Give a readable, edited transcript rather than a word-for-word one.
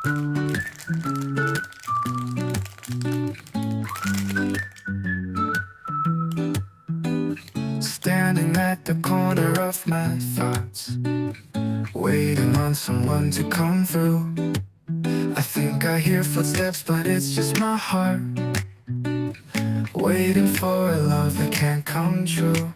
Standing at the corner of my thoughts, waiting on someone to come through. I think I hear footsteps, but it's just my heart, waiting for a love that can't come true.